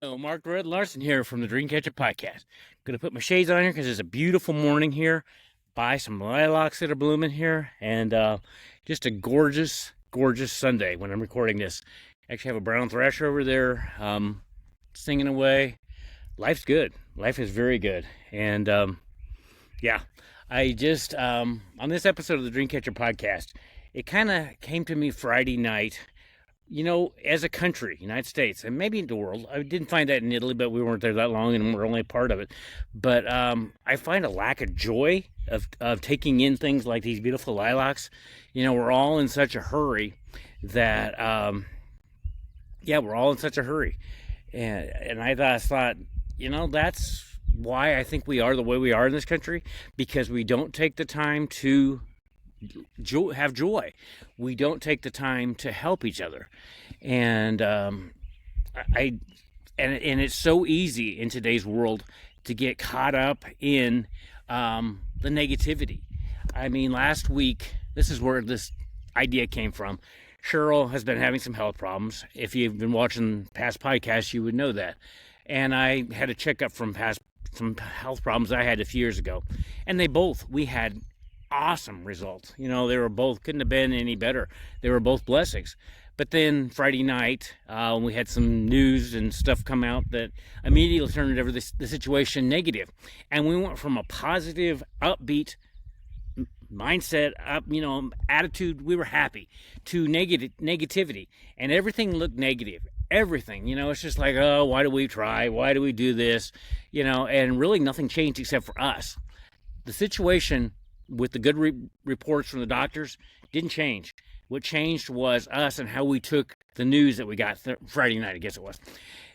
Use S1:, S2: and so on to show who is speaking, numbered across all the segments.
S1: Oh, Mark Red Larson here from the Dreamcatcher Podcast. Gonna put my shades on here because it's a beautiful morning here. Buy some lilacs that are blooming here, and just a gorgeous, gorgeous Sunday when I'm recording this. Actually, have a brown thrasher over there, singing away. Life's good. Life is very good, and yeah, I just on this episode of the Dreamcatcher Podcast, it kind of came to me Friday night. As a country, United States, and maybe the world. I didn't find that in Italy, but we weren't there that long, and we're only a part of it. But I find a lack of joy of taking in things like these beautiful lilacs. We're all in such a hurry that, yeah, we're all in such a hurry. And I thought, that's why I think we are the way we are in this country, because we don't take the time to have joy. We don't take the time to help each other, and I and it's so easy in today's world to get caught up in the negativity. I mean, last week, this is where this idea came from. Cheryl has been having some health problems. If you've been watching past podcasts, you would know that. And I had a checkup from past some health problems I had a few years ago, and we had awesome results. They were both, couldn't have been any better. They were both blessings. But then Friday night, we had some news and stuff come out that immediately turned the situation negative. And we went from a positive, upbeat mindset, attitude, we were happy, to negativity. And everything looked negative. Everything, it's just like, oh, why do we try? Why do we do this? And really nothing changed except for us. The situation with the good reports from the doctors didn't change. What changed was us and how we took the news that we got Friday night, I guess it was.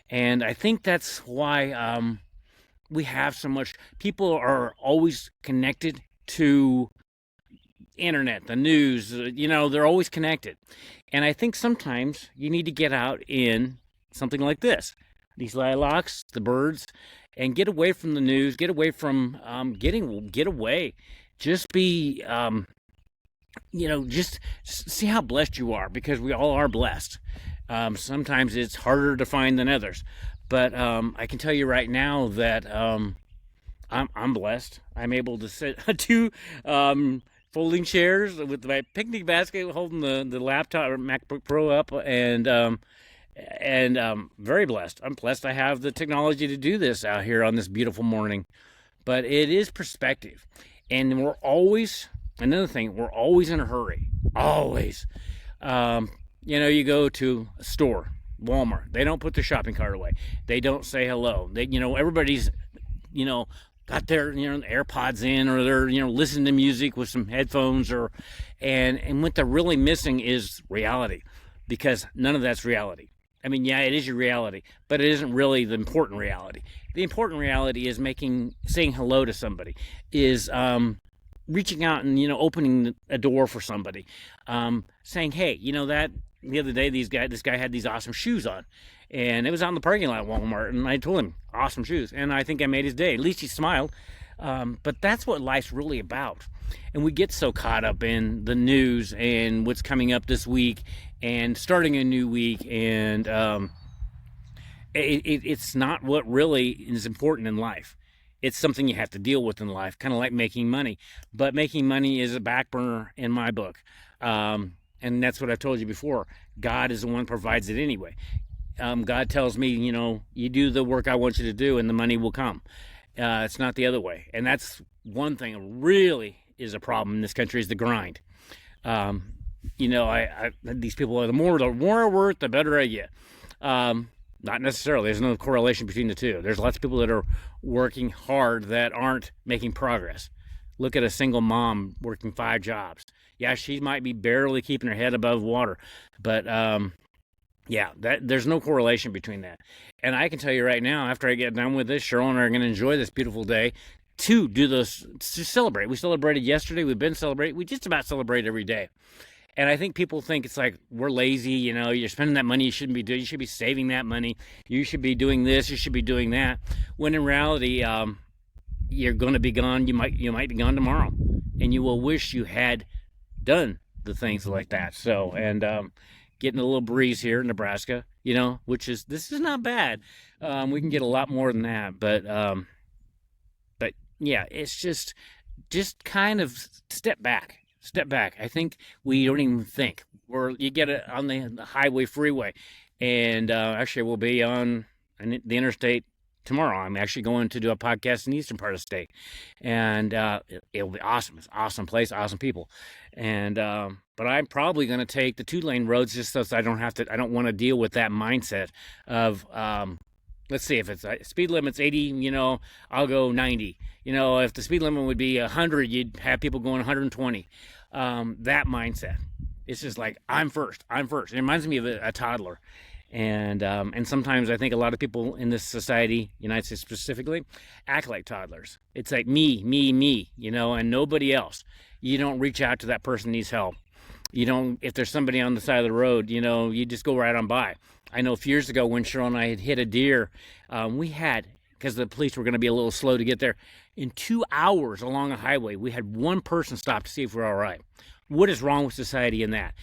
S1: And I think that's why we have so much. People are always connected to internet, the news, they're always connected. And I think sometimes you need to get out in something like this, these lilacs, the birds, and get away from the news, get away from get away. Just be, just see how blessed you are, because we all are blessed. Sometimes it's harder to find than others, but I can tell you right now that I'm blessed. I'm able to sit two folding chairs with my picnic basket, holding the laptop or MacBook Pro up, and very blessed. I'm blessed I have the technology to do this out here on this beautiful morning. But it is perspective. And another thing, we're always in a hurry. Always. You go to a store, Walmart, they don't put their shopping cart away. They don't say hello. Everybody's, got their, AirPods in, or they're, listening to music with some headphones, and what they're really missing is reality, because none of that's reality. I mean, yeah, it is your reality, but it isn't really the important reality. The important reality is saying hello to somebody, is reaching out and opening a door for somebody, saying, hey, that the other day this guy had these awesome shoes on, and it was out in the parking lot at Walmart, and I told him awesome shoes, and I think I made his day. At least he smiled. But that's what life's really about. And we get so caught up in the news and what's coming up this week and starting a new week, and it's not what really is important in life. It's something you have to deal with in life, kind of like making money. But making money is a back burner in my book. And that's what I've told you before. God is the one who provides it anyway. God tells me, you do the work I want you to do, and the money will come. It's not the other way. And that's one thing that really is a problem in this country, is the grind. These people are the more worth, the better I get. Not necessarily. There's no correlation between the two. There's lots of people that are working hard that aren't making progress. Look at a single mom working 5 jobs. Yeah, she might be barely keeping her head above water, but there's no correlation between that. And I can tell you right now, after I get done with this, Cheryl and I are going to enjoy this beautiful day to celebrate. We celebrated yesterday. We've been celebrating. We just about celebrate every day. And I think people think it's like we're lazy. You're spending that money you shouldn't be doing. You should be saving that money. You should be doing this. You should be doing that. When in reality, you're going to be gone. You might be gone tomorrow, and you will wish you had done the things like that. So, and getting a little breeze here in Nebraska, this is not bad. We can get a lot more than that, but yeah, it's just kind of step back. I think we don't even think. You get it on the highway freeway, and actually we'll be on the interstate tomorrow. I'm actually going to do a podcast in the eastern part of the state, and it'll be awesome. It's an awesome place, awesome people, and but I'm probably going to take the 2-lane roads just so I don't have to. I don't want to deal with that mindset of let's see, if it's speed limit's 80, I'll go 90. If the speed limit would be 100, you'd have people going 120. That mindset. It's just like, I'm first. It reminds me of a toddler. And sometimes I think a lot of people in this society, United States specifically, act like toddlers. It's like me, and nobody else. You don't reach out to that person who needs help. If there's somebody on the side of the road, you just go right on by. I know a few years ago when Cheryl and I had hit a deer, because the police were going to be a little slow to get there, in 2 hours along a highway, we had one person stop to see if we're all right. What is wrong with society in that?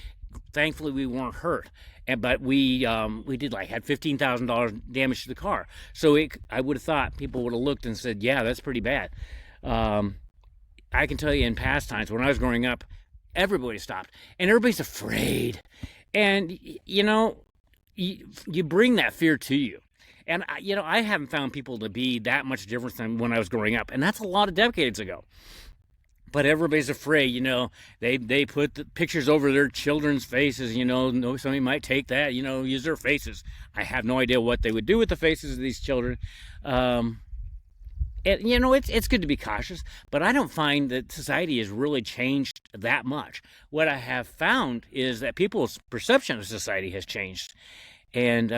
S1: Thankfully, we weren't hurt, but we had $15,000 damage to the car. So I would have thought people would have looked and said, "Yeah, that's pretty bad." I can tell you, in past times when I was growing up, everybody stopped, and everybody's afraid, and you bring that fear to you. And I haven't found people to be that much different than when I was growing up, and that's a lot of decades ago. But everybody's afraid, they put the pictures over their children's faces, somebody might take that, use their faces. I have no idea what they would do with the faces of these children. It's good to be cautious, but I don't find that society has really changed that much. What I have found is that people's perception of society has changed. And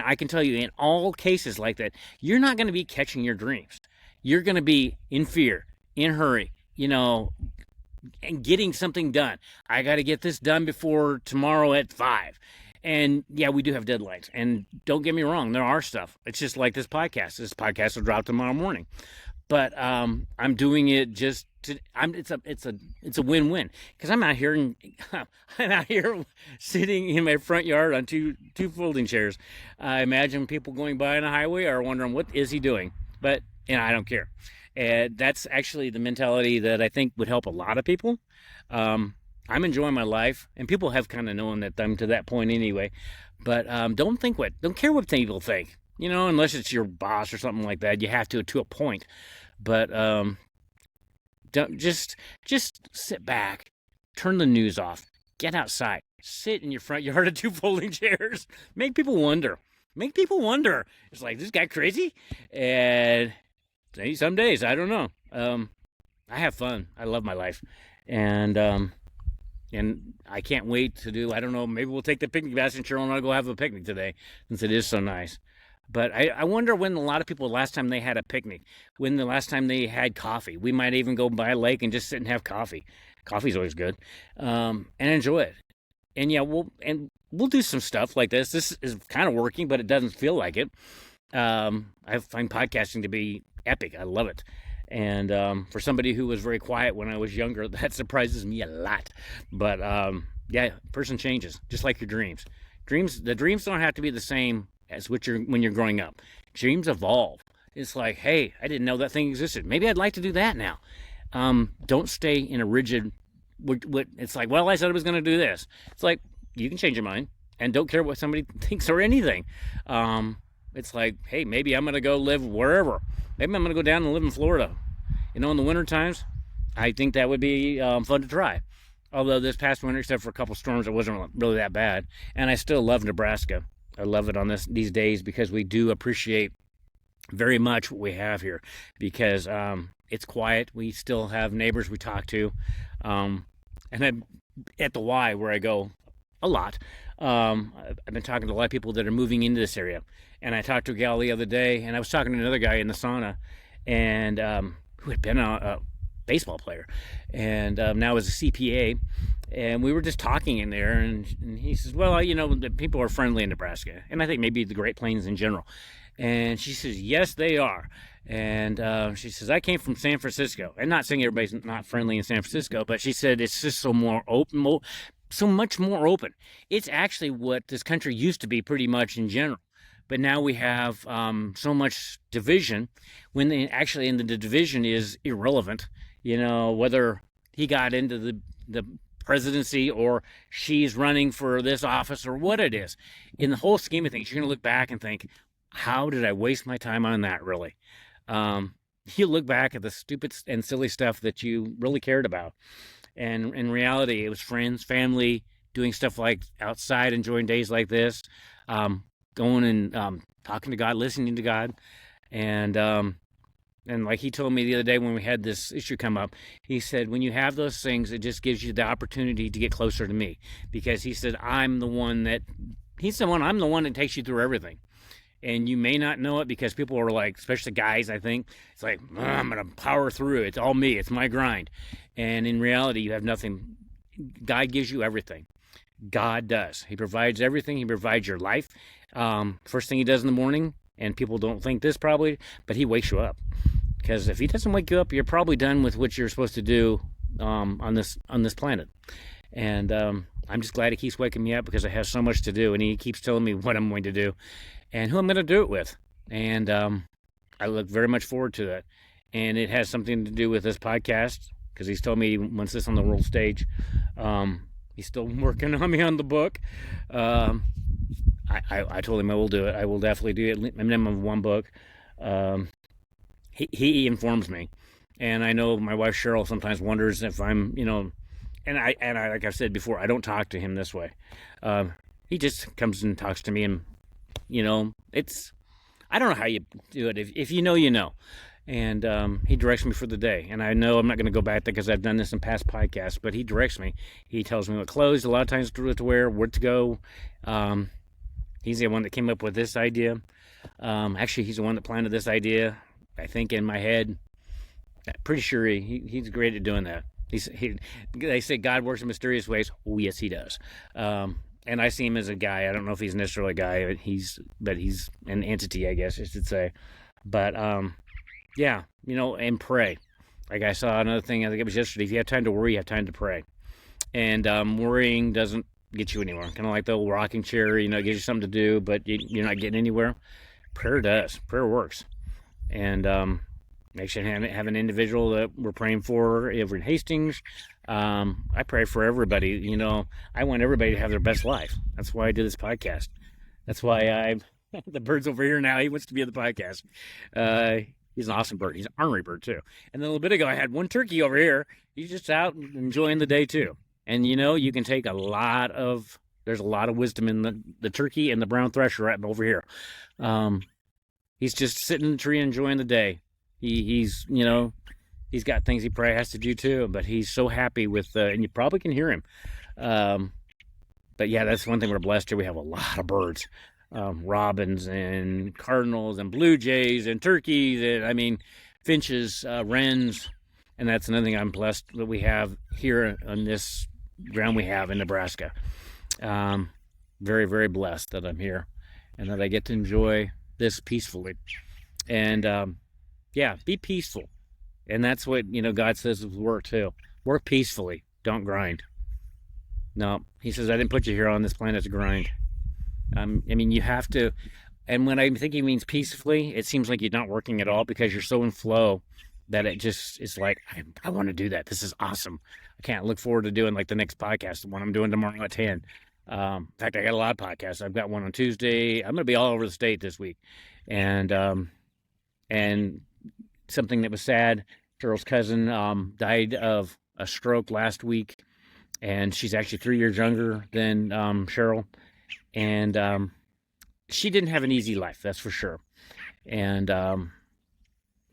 S1: I can tell you, in all cases like that, you're not going to be catching your dreams. You're going to be in fear, in hurry, and getting something done. I got to get this done before tomorrow at 5. And yeah, we do have deadlines. And don't get me wrong, there are stuff. It's just like this podcast. This podcast will drop tomorrow morning. But I'm doing it just to. It's a win-win, because I'm out here sitting in my front yard on two folding chairs. I imagine people going by on the highway are wondering, what is he doing? But I don't care. And that's actually the mentality that I think would help a lot of people. I'm enjoying my life, and people have kind of known that I'm to that point anyway. But don't care what people think, unless it's your boss or something like that. You have to a point. But don't just sit back, turn the news off, get outside, sit in your front yard of 2 folding chairs, make people wonder. It's like, this guy crazy? And some days, I don't know. I have fun. I love my life. And I can't wait to do, I don't know, maybe we'll take the picnic basket and Cheryl and I'll go have a picnic today, since it is so nice. But I wonder when a lot of people, last time they had a picnic, when the last time they had coffee. We might even go by a lake and just sit and have coffee. Coffee's always good. And enjoy it. And yeah, we'll do some stuff like this. This is kind of working, but it doesn't feel like it. I find podcasting to be epic. I love it. And for somebody who was very quiet when I was younger, that surprises me a lot. But yeah, person changes, just like your dreams. The dreams don't have to be the same as when you're growing up. Dreams evolve. It's like, hey, I didn't know that thing existed. Maybe I'd like to do that now. Don't stay in a rigid. It's like, well, I said I was going to do this. It's like, you can change your mind, and don't care what somebody thinks or anything. It's like, hey, maybe I'm going to go live wherever. Maybe I'm going to go down and live in Florida. In the winter times, I think that would be fun to try. Although this past winter, except for a couple storms, it wasn't really that bad. And I still love Nebraska. I love it on these days, because we do appreciate very much what we have here, because it's quiet. We still have neighbors we talk to. And I'm at the Y, where I go a lot. I've been talking to a lot of people that are moving into this area. And I talked to a gal the other day, and I was talking to another guy in the sauna, and who had been a baseball player, and now is a CPA. And we were just talking in there, and he says, well, the people are friendly in Nebraska, and I think maybe the Great Plains in general. And she says, yes, they are. And she says, I came from San Francisco. And not saying everybody's not friendly in San Francisco, but she said it's just so more open. so much more open. It's actually what this country used to be pretty much in general. But now we have so much division when actually in the division is irrelevant. Whether he got into the presidency or she's running for this office or what it is. In the whole scheme of things, you're going to look back and think, how did I waste my time on that, really? You look back at the stupid and silly stuff that you really cared about. And in reality, it was friends, family, doing stuff like outside, enjoying days like this, going and talking to God, listening to God. And like he told me the other day when we had this issue come up, he said, when you have those things, it just gives you the opportunity to get closer to me. Because he said, I'm the one that takes you through everything. And you may not know it because people are like, especially guys, I think, it's like, I'm going to power through. It's all me. It's my grind. And in reality, you have nothing. God gives you everything. God does. He provides everything. He provides your life. First thing he does in the morning, and people don't think this probably, but he wakes you up. Because if he doesn't wake you up, you're probably done with what you're supposed to do on this planet. And I'm just glad he keeps waking me up because I have so much to do. And he keeps telling me what I'm going to do and who I'm going to do it with. And I look very much forward to that. And it has something to do with this podcast because he's told me he wants this on the world stage. He's still working on me on the book. I told him I will do it. I will definitely do it. A minimum of one book. He informs me. And I know my wife Cheryl sometimes wonders if I'm, and I like I've said before, I don't talk to him this way. He just comes and talks to me, and I don't know how you do it. If you know, you know. And he directs me for the day. And I know I'm not going to go back there because I've done this in past podcasts, but he directs me. He tells me what clothes, a lot of times to wear, where to go. He's the one that came up with this idea. Actually, he's the one that planted this idea, I think, in my head. I'm pretty sure he's great at doing that. They say God works in mysterious ways. Oh, yes, he does. And I see him as a guy. I don't know if he's necessarily a guy, but he's an entity, I guess I should say. But yeah, and pray. Like I saw another thing, I think it was yesterday. If you have time to worry, you have time to pray. And worrying doesn't get you anywhere. Kind of like the old rocking chair, it gives you something to do, but you're not getting anywhere. Prayer does. Prayer works. And actually have an individual that we're praying for over in Hastings. I pray for everybody. I want everybody to have their best life. That's why I do this podcast. That's why the bird's over here now. He wants to be on the podcast. He's an awesome bird. He's an ornery bird too. And then a little bit ago, I had one turkey over here. He's just out enjoying the day too. And you can take there's a lot of wisdom in the turkey and the brown thresher right over here. He's just sitting in the tree enjoying the day. He's got things he probably has to do too, but he's so happy with, and you probably can hear him. But yeah, that's one thing we're blessed here. We have a lot of birds, robins and cardinals and blue jays and turkeys and finches, wrens. And that's another thing I'm blessed that we have here on this ground we have in Nebraska. Very, very blessed that I'm here and that I get to enjoy this peacefully. And be peaceful. And that's what God says with work too. Work peacefully, don't grind. No, he says, I didn't put you here on this planet to grind. You have to. And when I think he means peacefully, it seems like you're not working at all because you're so in flow that it just is like, I want to do that. This is awesome. I can't look forward to doing like the next podcast, the one I'm doing tomorrow at 10. In fact, I got a lot of podcasts. I've got one on Tuesday. I'm going to be all over the state this week. And something that was sad, Cheryl's cousin died of a stroke last week. And she's actually 3 years younger than Cheryl. And she didn't have an easy life, that's for sure. And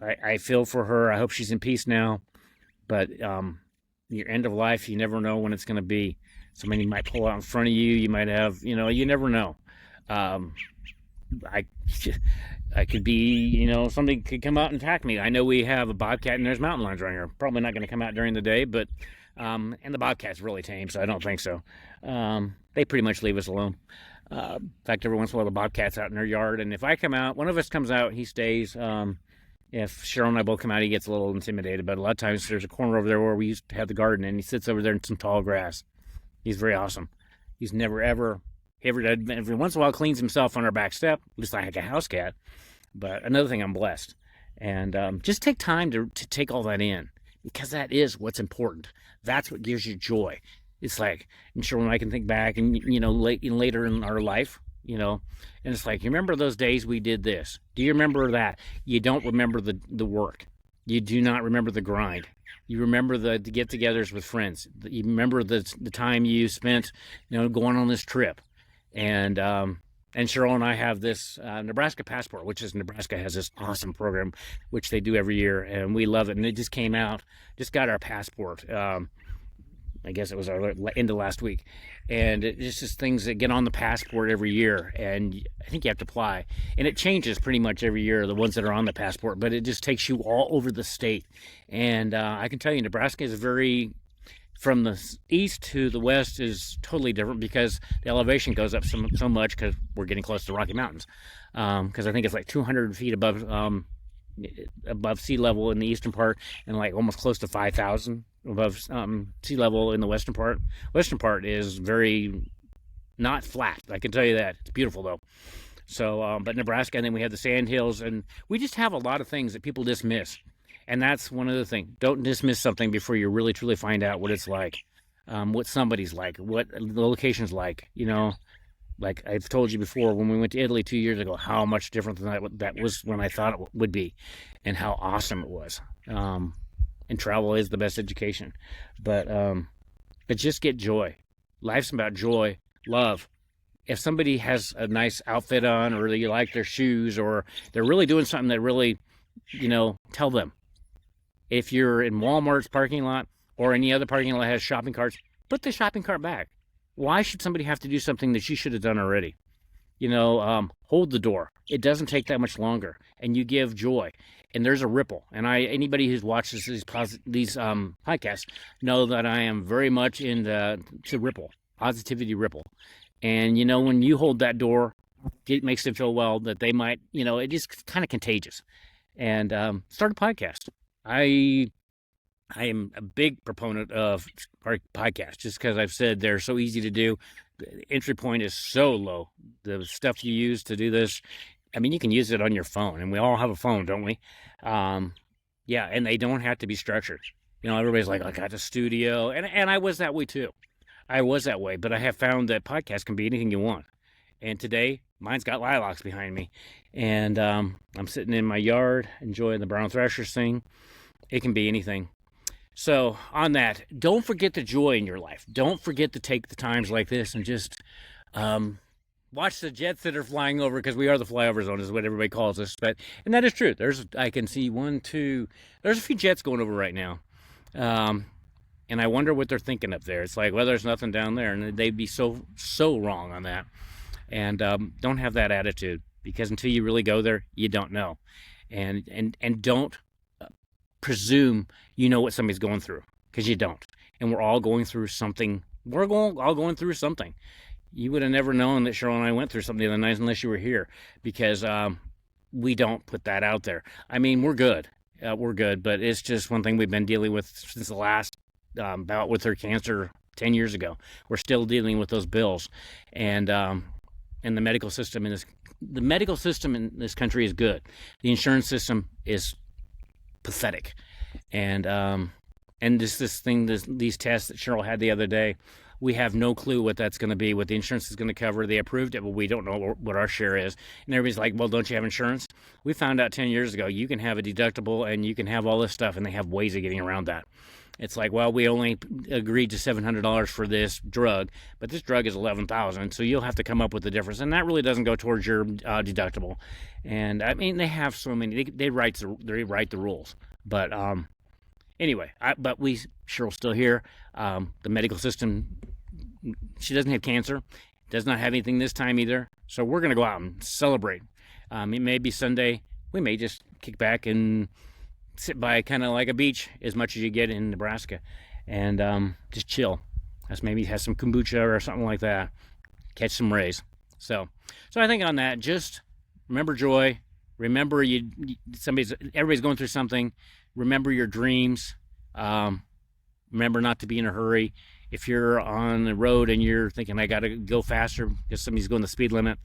S1: I feel for her. I hope she's in peace now. But your end of life, you never know when it's going to be. Somebody might pull out in front of you. You might have, you never know. I could be, somebody could come out and attack me. I know we have a bobcat and there's mountain lions around here. Probably not going to come out during the day, but and the bobcat's really tame, so I don't think so. They pretty much leave us alone. In fact, every once in a while the bobcat's out in their yard, and if I come out, one of us comes out, he stays. If Cheryl and I both come out, he gets a little intimidated, but a lot of times there's a corner over there where we used to have the garden, and he sits over there in some tall grass. He's very awesome. He's never ever every once in a while cleans himself on our back step, just like a house cat. But another thing, I'm blessed, and just take time to take all that in, because that is what's important. That's what gives you joy. It's like, and sure, when I can think back, and later in our life, and it's like, you remember those days we did this? Do you remember that? You don't remember the work. You do not remember the grind. You remember the get-togethers with friends. You remember the time you spent, going on this trip. And Cheryl and I have this Nebraska passport, which is Nebraska has this awesome program, which they do every year, and we love it. And it just came out, just got our passport. I guess it was our end of last week, and it's just things that get on the passport every year, and I think you have to apply, and it changes pretty much every year, the ones that are on the passport, but it just takes you all over the state. And I can tell you, Nebraska is from the east to the west is totally different, because the elevation goes up so much, because we're getting close to Rocky Mountains, because I think it's like 200 feet above sea level in the eastern part, and like almost close to 5,000 above sea level in the western part. Western part is very not flat, I can tell you that. It's beautiful though. So but Nebraska, and then we have the sand hills, and we just have a lot of things that people dismiss, and that's one of the things. Don't dismiss something before you really truly find out what it's like, what somebody's like, what the location's like. Like I've told you before, when we went to Italy 2 years ago, how much different than that was when I thought it would be, and how awesome it was. And travel is the best education. But just get joy. Life's about joy, love. If somebody has a nice outfit on, or you like their shoes, or they're really doing something that really, tell them. If you're in Walmart's parking lot or any other parking lot that has shopping carts, put the shopping cart back. Why should somebody have to do something that you should have done already? Hold the door. It doesn't take that much longer, and you give joy. And there's a ripple. And anybody who's watched these podcasts know that I am very much into ripple, positivity ripple. And when you hold that door, it makes them feel well, that they might, it just kind of contagious. And start a podcast. I am a big proponent of podcasts, just because I've said they're so easy to do. The entry point is so low. The stuff you use to do this, you can use it on your phone, and we all have a phone, don't we? Yeah, and they don't have to be structured. Everybody's like, I got a studio, and I was that way too. I was that way, but I have found that podcasts can be anything you want. And today, mine's got lilacs behind me, and I'm sitting in my yard enjoying the brown thrashers sing. It can be anything. So on that, don't forget the joy in your life. Don't forget to take the times like this and just watch the jets that are flying over, because we are the flyover zone is what everybody calls us. And that is true. I can see there's a few jets going over right now. And I wonder what they're thinking up there. It's like, well, there's nothing down there, and they'd be so wrong on that. And don't have that attitude, because until you really go there, you don't know. And don't presume you know what somebody's going through, because you don't. And we're all going through something. All going through something. You would have never known that Cheryl and I went through something the other night unless you were here, because we don't put that out there. We're good. We're good, but it's just one thing we've been dealing with since the last bout with her cancer 10 years ago. We're still dealing with those bills, and the medical system in this country is good. The insurance system is pathetic, and these tests that Cheryl had the other day, we have no clue what that's going to be, what the insurance is going to cover. They approved it, but we don't know what our share is. And everybody's like, well, don't you have insurance? We found out 10 years ago you can have a deductible, and you can have all this stuff, and they have ways of getting around that. It's like, well, we only agreed to $700 for this drug, but this drug is $11,000, so you'll have to come up with the difference, and that really doesn't go towards your deductible. And they have so many. They write the rules, but anyway, Cheryl's still here. The medical system. She doesn't have cancer, does not have anything this time either. So we're gonna go out and celebrate. It may be Sunday. We may just kick back and sit by kind of like a beach, as much as you get in Nebraska, and just chill. Maybe have some kombucha or something like that. Catch some rays. So I think on that, just remember joy. Remember everybody's going through something. Remember your dreams. Remember not to be in a hurry, If you're on the road and you're thinking I got to go faster because somebody's going the speed limit,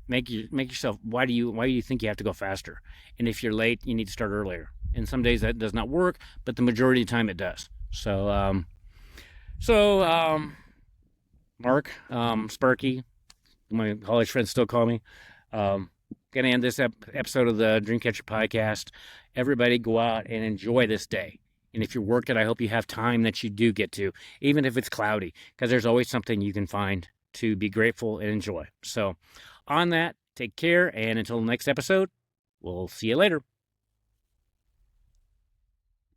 S1: make yourself, why do you think you have to go faster? And if you're late, you need to start earlier. And some days that does not work, but the majority of the time it does. So Mark, Sparky, my college friends still call me. Gonna end this episode of the Dreamcatcher podcast. Everybody go out and enjoy this day. And if you're working, I hope you have time that you do get to, even if it's cloudy, because there's always something you can find to be grateful and enjoy. So on that, take care, and until the next episode, we'll see you later.